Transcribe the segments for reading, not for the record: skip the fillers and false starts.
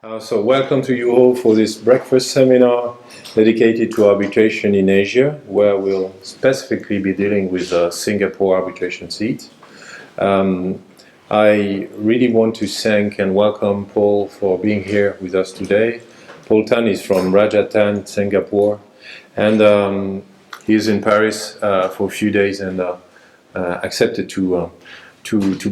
So welcome to you all for this breakfast seminar dedicated to arbitration in Asia, where we'll specifically be dealing with Singapore arbitration seat. I really want to thank and welcome Paul for being here with us today. Paul Tan is from RAJAH TANN, Singapore, and he's in Paris for a few days and accepted to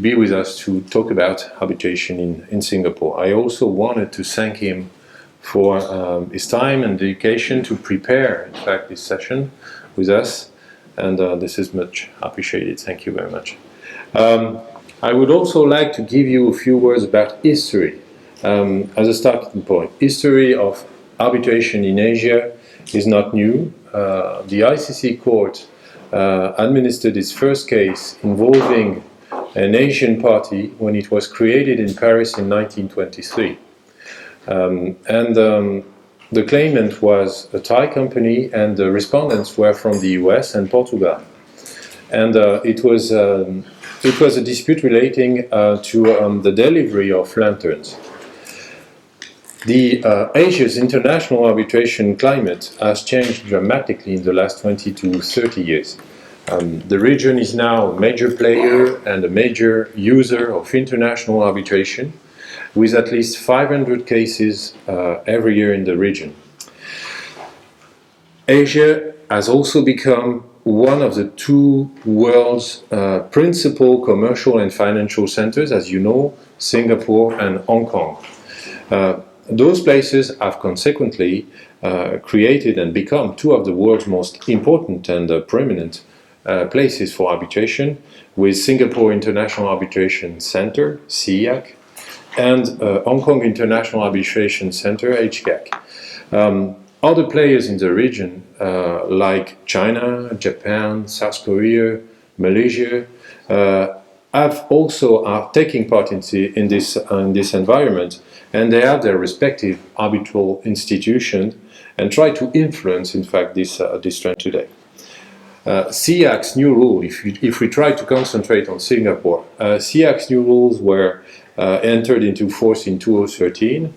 be with us to talk about arbitration in Singapore. I also wanted to thank him for his time and dedication to prepare, in fact, this session with us, and this is much appreciated. Thank you very much. I would also like to give you a few words about history as a starting point. History of arbitration in Asia is not new. The ICC court administered its first case involving an Asian party when it was created in Paris in 1923. The claimant was a Thai company, and the respondents were from the US and Portugal. And it was a dispute relating to the delivery of lanterns. Asia's international arbitration climate has changed dramatically in the last 20 to 30 years. The region is now a major player and a major user of international arbitration, with at least 500 cases every year in the region. Asia has also become one of the two world's principal commercial and financial centers, as you know, Singapore and Hong Kong. Those places have consequently created and become two of the world's most important and prominent places for arbitration, with Singapore International Arbitration Center, SIAC, and Hong Kong International Arbitration Center, HCAC. Other players in the region, like China, Japan, South Korea, Malaysia, are taking part in this environment, and they have their respective arbitral institutions and try to influence, in fact, this trend today. SIAC's new rule, if we try to concentrate on Singapore, SIAC's new rules were entered into force in 2013,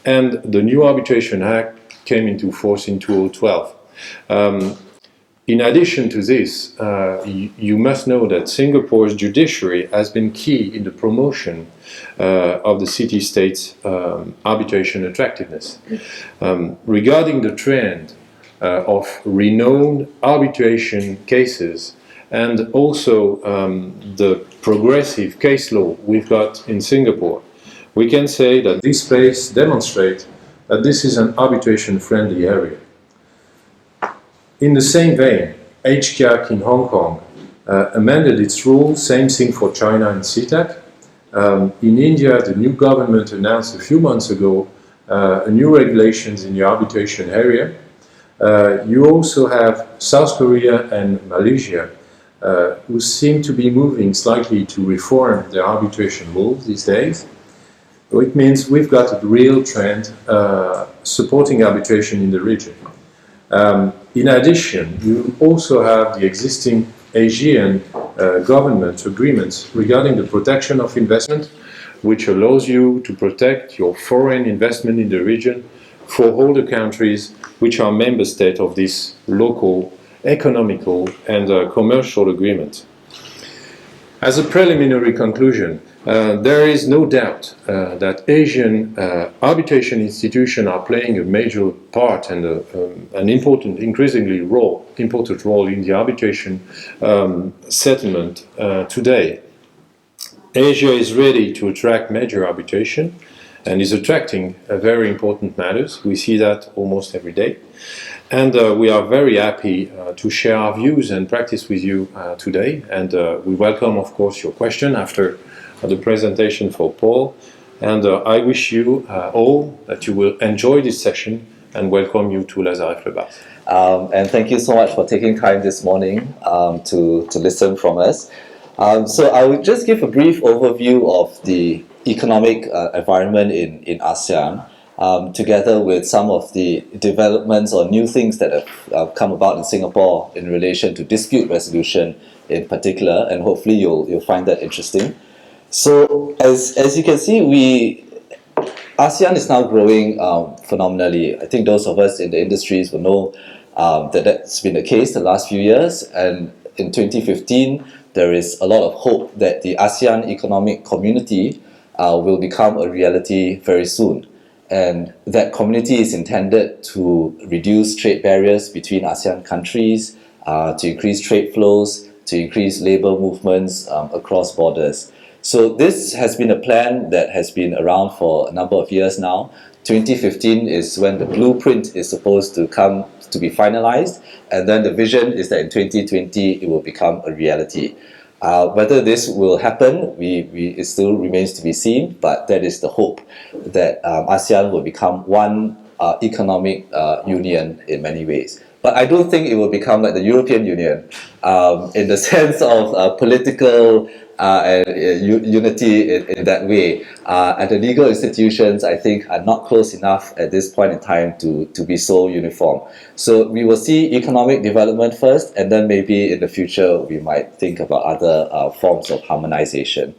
and the new Arbitration Act came into force in 2012. In addition to this, you must know that Singapore's judiciary has been key in the promotion of the city-state's arbitration attractiveness. Regarding the trend of renowned arbitration cases and also the progressive case law we've got in Singapore, we can say that this space demonstrates that this is an arbitration-friendly area. In the same vein, HCAC in Hong Kong amended its rules, same thing for China and CITAC. In India, the new government announced a few months ago new regulations in the arbitration area. You also have South Korea and Malaysia, who seem to be moving slightly to reform their arbitration rules these days. It means we've got a real trend supporting arbitration in the region. In addition, you also have the existing Asian government agreements regarding the protection of investment, which allows you to protect your foreign investment in the region for all the countries which are member states of this local, economical and commercial agreement. As a preliminary conclusion, there is no doubt that Asian arbitration institutions are playing a major part and an important, increasingly important role in the arbitration settlement today. Asia is ready to attract major arbitration and is attracting very important matters. We see that almost every day. And we are very happy to share our views and practice with you today. And we welcome, of course, your question after the presentation for Paul. And I wish you all that you will enjoy this session and welcome you to LAZAREFF LE BARS. And thank you so much for taking time this morning to listen from us. So I will just give a brief overview of the economic environment in ASEAN, together with some of the developments or new things that have come about in Singapore in relation to dispute resolution in particular, and hopefully you'll find that interesting. So as you can see, ASEAN is now growing phenomenally. I think those of us in the industries will know that that's been the case the last few years. And in 2015, there is a lot of hope that the ASEAN economic community will become a reality very soon. And that community is intended to reduce trade barriers between ASEAN countries, to increase trade flows, to increase labor movements across borders. So this has been a plan that has been around for a number of years now. 2015 is when the blueprint is supposed to come to be finalized, and then the vision is that in 2020 it will become a reality. Whether this will happen, it still remains to be seen, but that is the hope, that ASEAN will become one economic union in many ways. But I don't think it will become like the European Union in the sense of political and unity in that way. And the legal institutions, I think, are not close enough at this point in time to be so uniform. So we will see economic development first, and then maybe in the future we might think about other forms of harmonization.